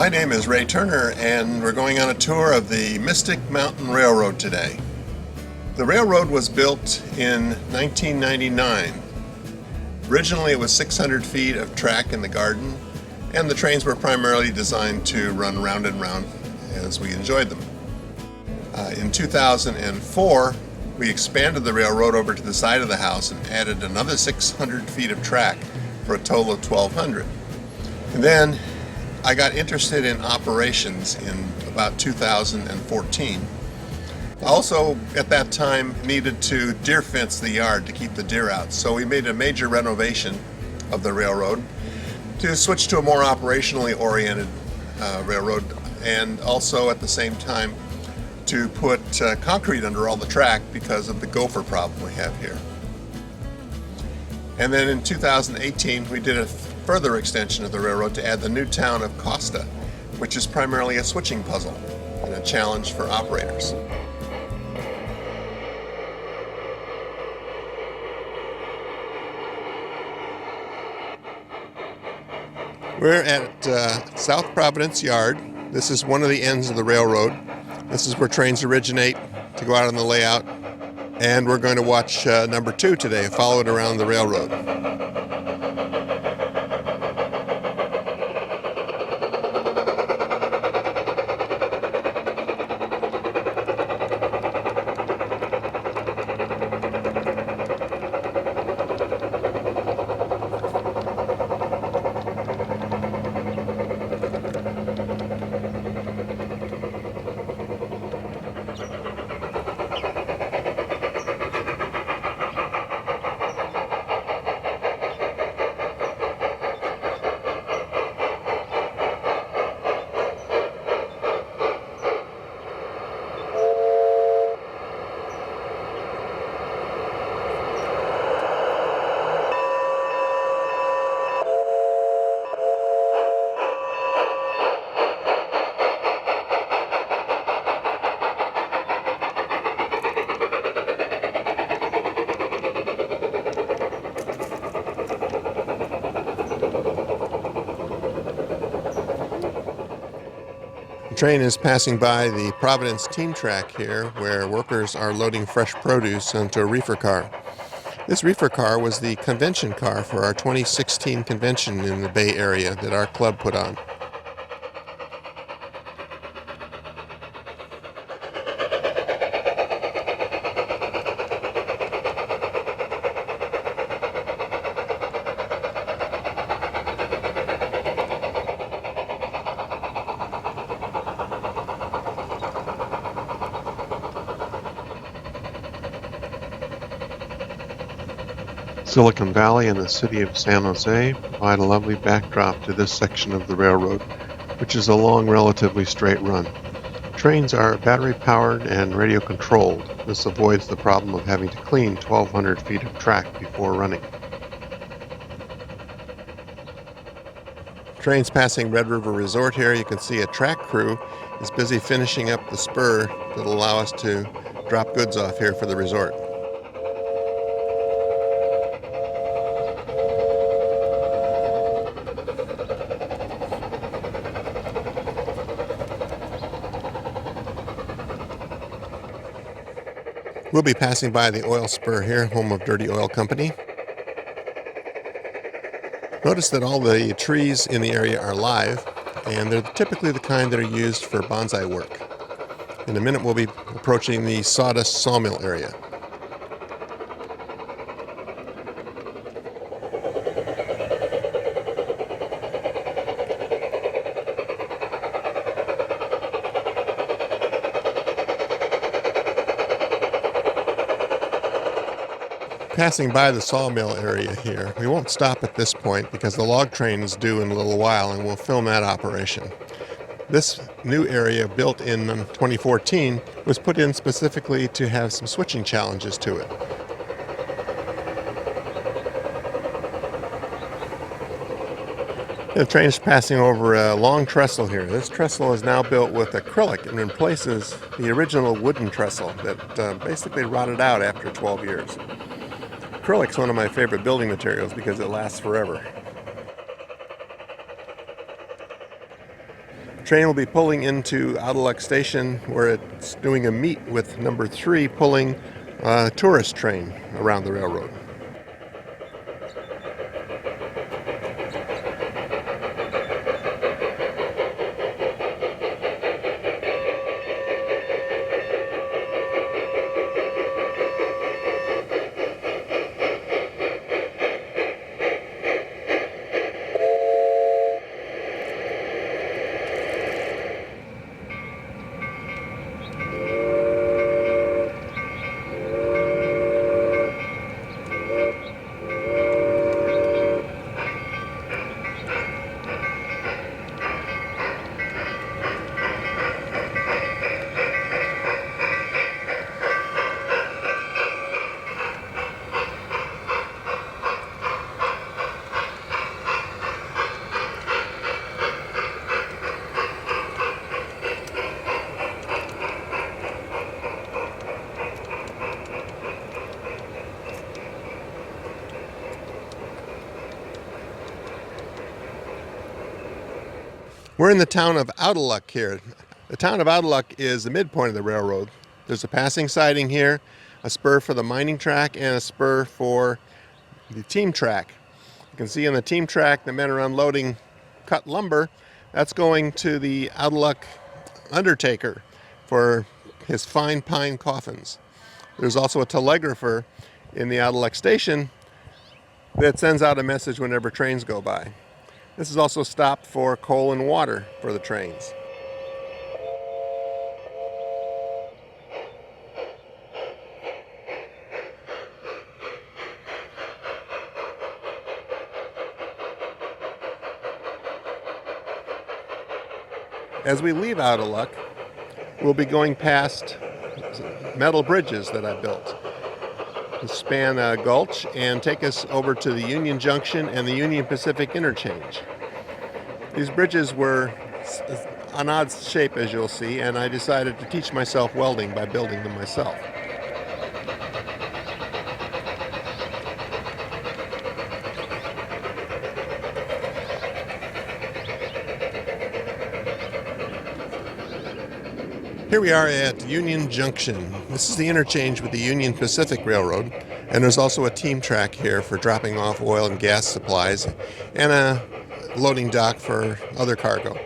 My name is Ray Turner, and we're going on a tour of the Mystic Mountain Railroad today. The railroad was built in 1999. Originally it was 600 feet of track in the garden, and the trains were primarily designed to run round and round as we enjoyed them. In 2004, we expanded the railroad over to the side of the house and added another 600 feet of track for a total of 1,200. And then I got interested in operations in about 2014. Also, at that time, needed to deer fence the yard to keep the deer out. So we made a major renovation of the railroad to switch to a more operationally oriented railroad, and also at the same time to put concrete under all the track because of the gopher problem we have here. And then in 2018, we did a further extension of the railroad to add the new town of Costa, which is primarily a switching puzzle and a challenge for operators. We're at South Providence Yard. This is one of the ends of the railroad. This is where trains originate to go out on the layout. And we're going to watch number 2 today, follow it around the railroad. The train is passing by the Providence team track here, where workers are loading fresh produce onto a reefer car. This reefer car was the convention car for our 2016 convention in the Bay Area that our club put on. Silicon Valley and the city of San Jose provide a lovely backdrop to this section of the railroad, which is a long, relatively straight run. Trains are battery-powered and radio-controlled. This avoids the problem of having to clean 1,200 feet of track before running. Trains passing Red River Resort here. You can see a track crew is busy finishing up the spur that'll allow us to drop goods off here for the resort. We'll be passing by the oil spur here, home of Dirty Oil Company. Notice that all the trees in the area are live, and they're typically the kind that are used for bonsai work. In a minute we'll be approaching the sawdust sawmill area. Passing by the sawmill area here. We won't stop at this point because the log train is due in a little while and we'll film that operation. This new area, built in 2014, was put in specifically to have some switching challenges to it. The train is passing over a long trestle here. This trestle is now built with acrylic and replaces the original wooden trestle that basically rotted out after 12 years. Acrylic's one of my favorite building materials because it lasts forever. Train will be pulling into Autoluck Station where it's doing a meet with number 3 pulling a tourist train around the railroad. We're in the town of Autoluck here. The town of Autoluck is the midpoint of the railroad. There's a passing siding here, a spur for the mining track, and a spur for the team track. You can see on the team track the men are unloading cut lumber. That's going to the Autoluck undertaker for his fine pine coffins. There's also a telegrapher in the Autoluck station that sends out a message whenever trains go by. This is also a stop for coal and water for the trains. As we leave Autoluck, we'll be going past metal bridges that I built to span a gulch and take us over to the Union Junction and the Union Pacific interchange. These bridges were an odd shape, as you'll see, and I decided to teach myself welding by building them myself. Here we are at Union Junction. This is the interchange with the Union Pacific Railroad, and there's also a team track here for dropping off oil and gas supplies and a loading dock for other cargo.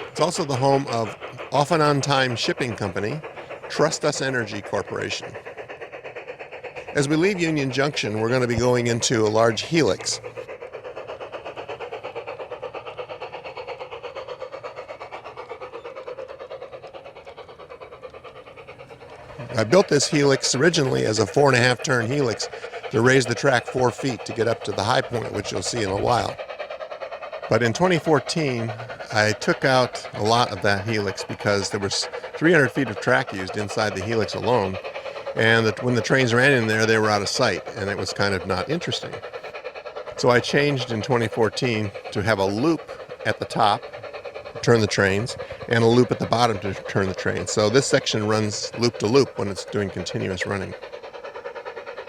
It's also the home of Often On Time Shipping Company, Trust Us Energy Corporation. As we leave Union Junction, we're going to be going into a large Helix. I built this Helix originally as a 4.5 turn Helix to raise the track 4 feet to get up to the high point, which you'll see in a while. But in 2014, I took out a lot of that Helix because there was 300 feet of track used inside the Helix alone, and when the trains ran in there, they were out of sight, and it was kind of not interesting. So I changed in 2014 to have a loop at the top, turn the trains, and a loop at the bottom to turn the trains. So this section runs loop to loop when it's doing continuous running.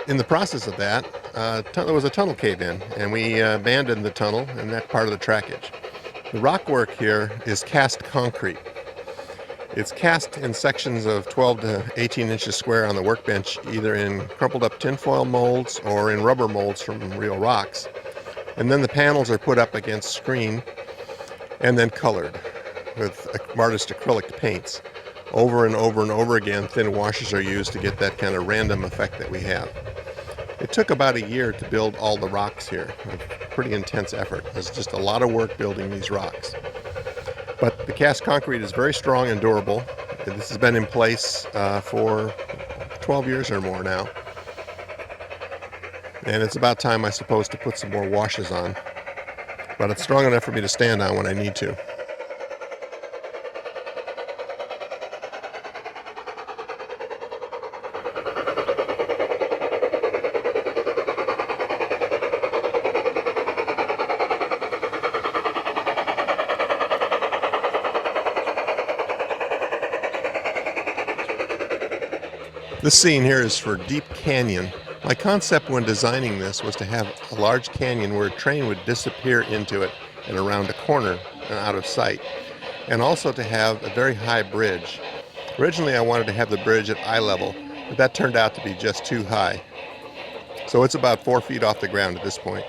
In the process of that, there was a tunnel cave-in, and we abandoned the tunnel and that part of the trackage. The rock work here is cast concrete. It's cast in sections of 12 to 18 inches square on the workbench, either in crumpled up tinfoil molds or in rubber molds from real rocks. And then the panels are put up against screen and then colored with artist acrylic paints. Over and over and over again, thin washes are used to get that kind of random effect that we have. It took about a year to build all the rocks here, a pretty intense effort. There's just a lot of work building these rocks. But the cast concrete is very strong and durable. This has been in place for 12 years or more now. And it's about time, I suppose, to put some more washes on. But it's strong enough for me to stand on when I need to. This scene here is for Deep Canyon. My concept when designing this was to have a large canyon where a train would disappear into it and around a corner and out of sight, and also to have a very high bridge. Originally I wanted to have the bridge at eye level, but that turned out to be just too high. So it's about 4 feet off the ground at this point.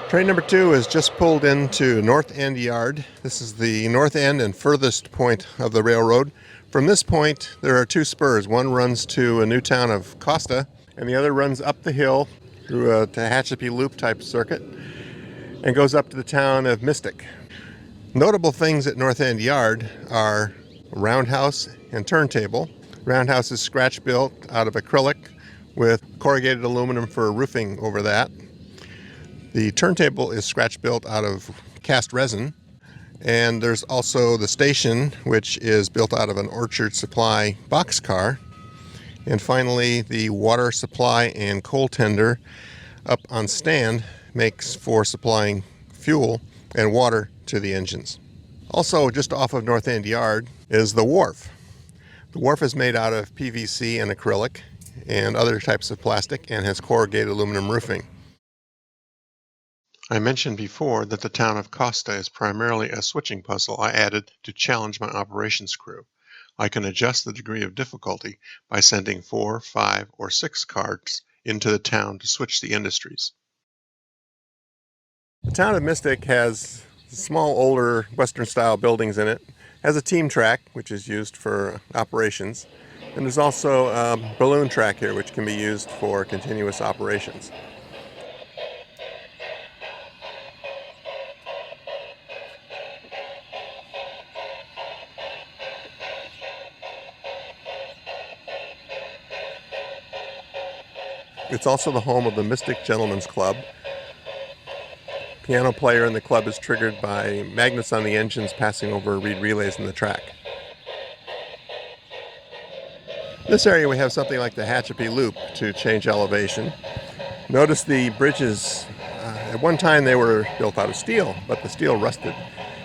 Train number 2 has just pulled into North End Yard. This is the north end and furthest point of the railroad. From this point, there are 2 spurs. One runs to a new town of Costa, and the other runs up the hill through a Tehachapi Loop type circuit and goes up to the town of Mystic. Notable things at North End Yard are a roundhouse and turntable. Roundhouse is scratch built out of acrylic with corrugated aluminum for roofing over that. The turntable is scratch built out of cast resin, and there's also the station, which is built out of an Orchard Supply boxcar. And finally, the water supply and coal tender up on stand makes for supplying fuel and water to the engines. Also, just off of North End Yard is the wharf. The wharf is made out of PVC and acrylic and other types of plastic and has corrugated aluminum roofing. I mentioned before that the town of Costa is primarily a switching puzzle I added to challenge my operations crew. I can adjust the degree of difficulty by sending 4, 5, or 6 carts into the town to switch the industries. The town of Mystic has small, older, Western-style buildings in it. It has a team track, which is used for operations. And there's also a balloon track here, which can be used for continuous operations. It's also the home of the Mystic Gentlemen's Club. Piano player in the club is triggered by magnets on the engines passing over reed relays in the track. This area we have something like the Tehachapi Loop to change elevation. Notice the bridges, at one time they were built out of steel, but the steel rusted.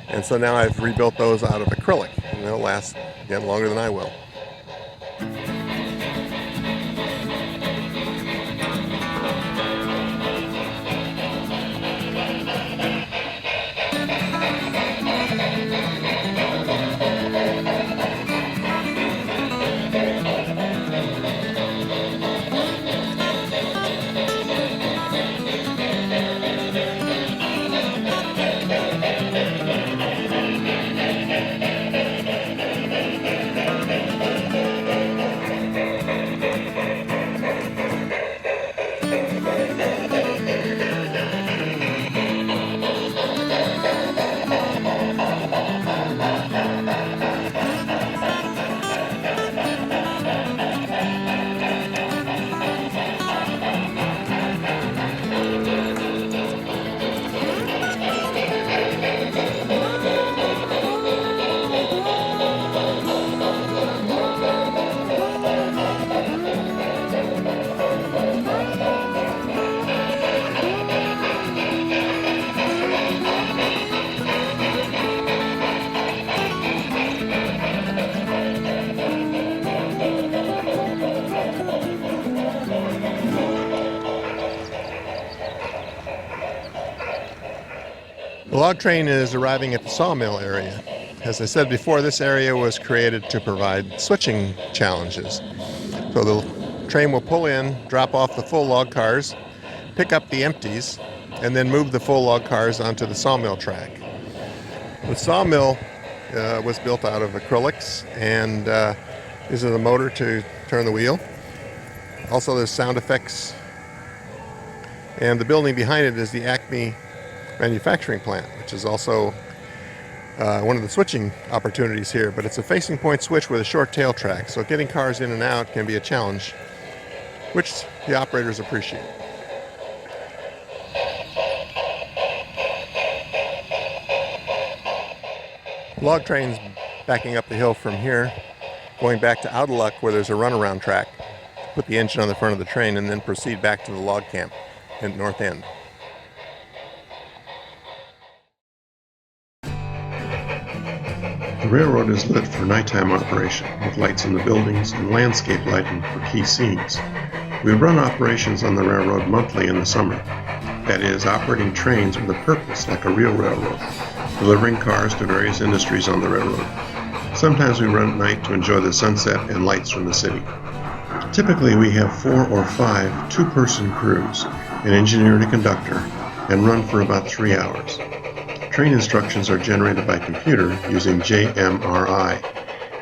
And so now I've rebuilt those out of acrylic, and they'll last, again, longer than I will. The log train is arriving at the sawmill area. As I said before, this area was created to provide switching challenges. So the train will pull in, drop off the full log cars, pick up the empties, and then move the full log cars onto the sawmill track. The sawmill was built out of acrylics, and this is a motor to turn the wheel. Also, there's sound effects, and the building behind it is the Acme manufacturing plant, which is also one of the switching opportunities here, but it's a facing point switch with a short tail track, so getting cars in and out can be a challenge, which the operators appreciate. Log trains backing up the hill from here, going back to Out of Luck where there's a runaround track. Put the engine on the front of the train and then proceed back to the log camp at North End. The railroad is lit for nighttime operation, with lights in the buildings and landscape lighting for key scenes. We run operations on the railroad monthly in the summer. That is, operating trains with a purpose like a real railroad, delivering cars to various industries on the railroad. Sometimes we run at night to enjoy the sunset and lights from the city. Typically we have 4 or 5 two-person crews, an engineer and a conductor, and run for about 3 hours. Train instructions are generated by computer using JMRI,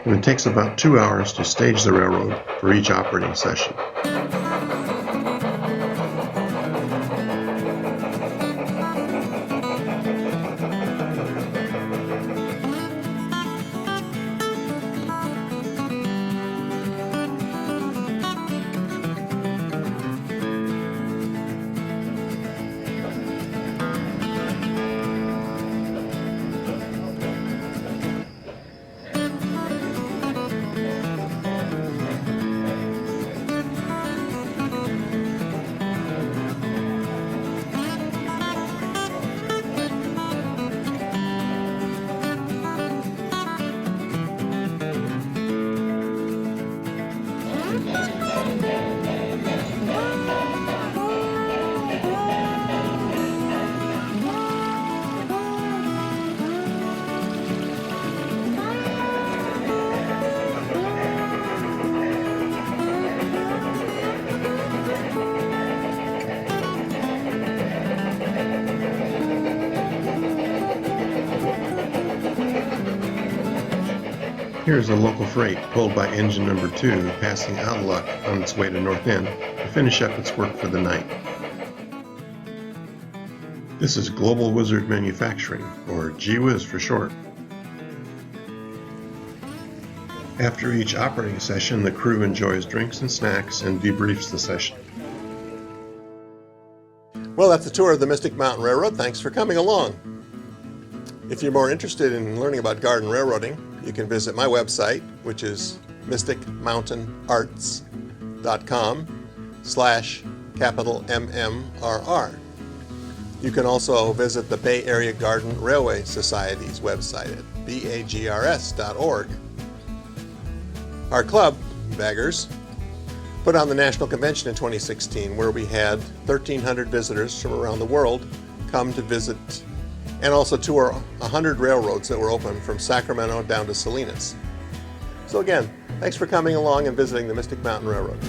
and it takes about 2 hours to stage the railroad for each operating session. Here's a local freight pulled by engine number 2 passing Out of Luck on its way to North End to finish up its work for the night. This is Global Wizard Manufacturing, or GWIZ for short. After each operating session, the crew enjoys drinks and snacks and debriefs the session. Well, that's a tour of the Mystic Mountain Railroad. Thanks for coming along. If you're more interested in learning about garden railroading, you can visit my website, which is mysticmountainarts.com/MMRR. You can also visit the Bay Area Garden Railway Society's website at bagrs.org. Our club, Baggers, put on the National Convention in 2016, where we had 1,300 visitors from around the world come to visit and also tour 100 railroads that were open from Sacramento down to Salinas. So again, thanks for coming along and visiting the Mystic Mountain Railroad.